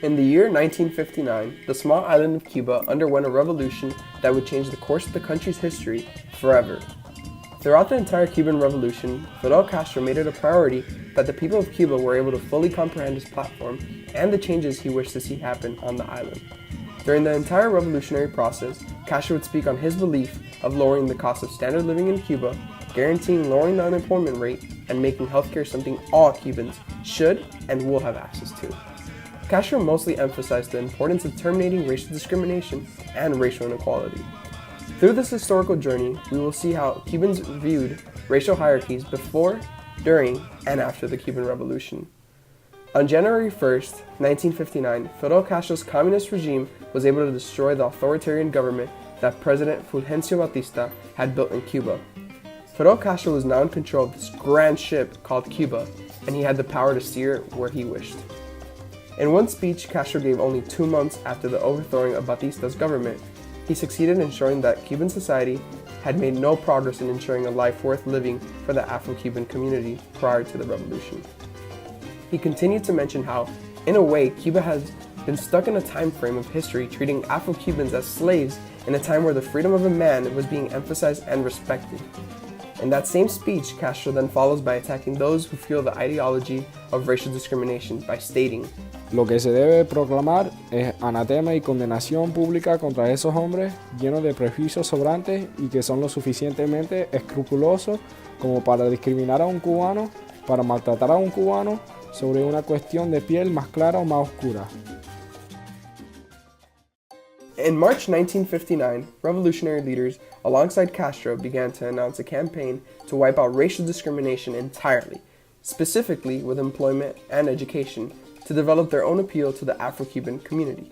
In the year 1959, the small island of Cuba underwent a revolution that would change the course of the country's history forever. Throughout the entire Cuban Revolution, Fidel Castro made it a priority that the people of Cuba were able to fully comprehend his platform and the changes he wished to see happen on the island. During the entire revolutionary process, Castro would speak on his belief of lowering the cost of standard living in Cuba, guaranteeing lowering the unemployment rate, and making healthcare something all Cubans should and will have access to. Castro mostly emphasized the importance of terminating racial discrimination and racial inequality. Through this historical journey, we will see how Cubans viewed racial hierarchies before, during, and after the Cuban Revolution. On January 1st, 1959, Fidel Castro's communist regime was able to destroy the authoritarian government that President Fulgencio Batista had built in Cuba. Fidel Castro was now in control of this grand ship called Cuba, and he had the power to steer it where he wished. In one speech Castro gave only 2 months after the overthrowing of Batista's government, he succeeded in showing that Cuban society had made no progress in ensuring a life worth living for the Afro-Cuban community prior to the revolution. He continued to mention how, in a way, Cuba has been stuck in a time frame of history treating Afro-Cubans as slaves in a time where the freedom of a man was being emphasized and respected. In that same speech, Castro then follows by attacking those who fuel the ideology of racial discrimination by stating, "Lo que se debe proclamar es anatema y condenación pública contra esos hombres llenos de prejuicios sobrantes y que son lo suficientemente escrupulosos como para discriminar a un cubano, para maltratar a un cubano sobre una cuestión de piel más clara o más oscura." In March 1959, revolutionary leaders alongside Castro began to announce a campaign to wipe out racial discrimination entirely, specifically with employment and education, to develop their own appeal to the Afro-Cuban community.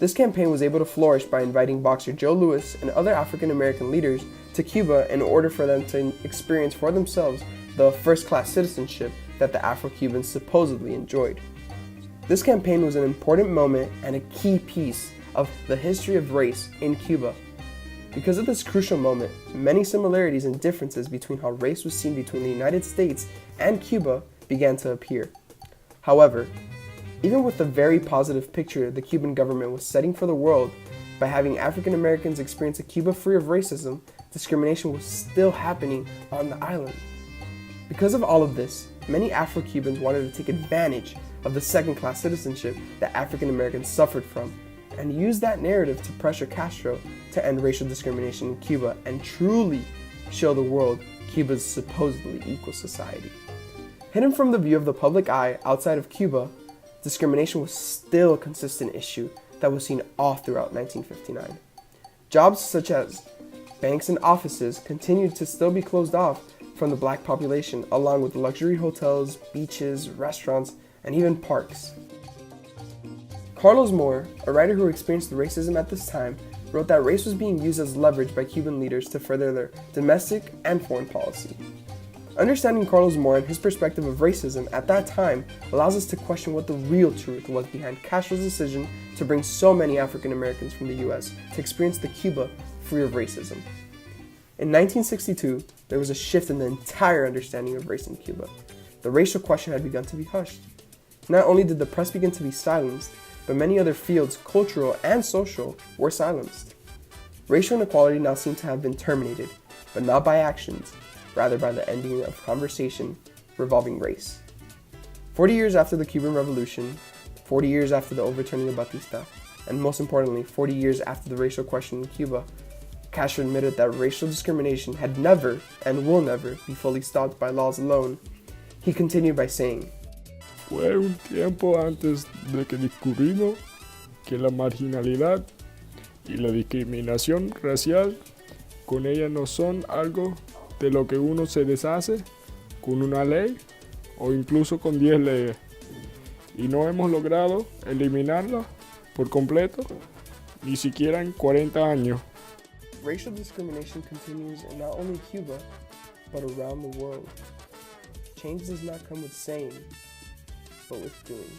This campaign was able to flourish by inviting boxer Joe Louis and other African-American leaders to Cuba in order for them to experience for themselves the first-class citizenship that the Afro-Cubans supposedly enjoyed. This campaign was an important moment and a key piece of the history of race in Cuba. Because of this crucial moment, many similarities and differences between how race was seen between the United States and Cuba began to appear. However, even with the very positive picture the Cuban government was setting for the world by having African Americans experience a Cuba free of racism, discrimination was still happening on the island. Because of all of this, many Afro-Cubans wanted to take advantage of the second-class citizenship that African Americans suffered from, and use that narrative to pressure Castro to end racial discrimination in Cuba and truly show the world Cuba's supposedly equal society. Hidden from the view of the public eye outside of Cuba, discrimination was still a consistent issue that was seen all throughout 1959. Jobs such as banks and offices continued to still be closed off from the black population, along with luxury hotels, beaches, restaurants, and even parks. Carlos Moore, a writer who experienced racism at this time, wrote that race was being used as leverage by Cuban leaders to further their domestic and foreign policy. Understanding Carlos Moore and his perspective of racism at that time allows us to question what the real truth was behind Castro's decision to bring so many African Americans from the US to experience the Cuba free of racism. In 1962, there was a shift in the entire understanding of race in Cuba. The racial question had begun to be hushed. Not only did the press begin to be silenced, but many other fields, cultural and social, were silenced. Racial inequality now seemed to have been terminated, but not by actions, rather by the ending of conversation revolving race. 40 years after the Cuban Revolution, 40 years after the overturning of Batista, and most importantly, 40 years after the racial question in Cuba, Castro admitted that racial discrimination had never and will never be fully stopped by laws alone. He continued by saying, Fue un tiempo antes de que descubrimos que la marginalidad y la discriminación racial con ella no son algo de lo que uno se deshace con una ley o incluso con 10 leyes, y no hemos logrado eliminarla por completo ni siquiera en 40 años. Racial discrimination continues in not only Cuba, but around the world. Change does not come with saying, but with doing.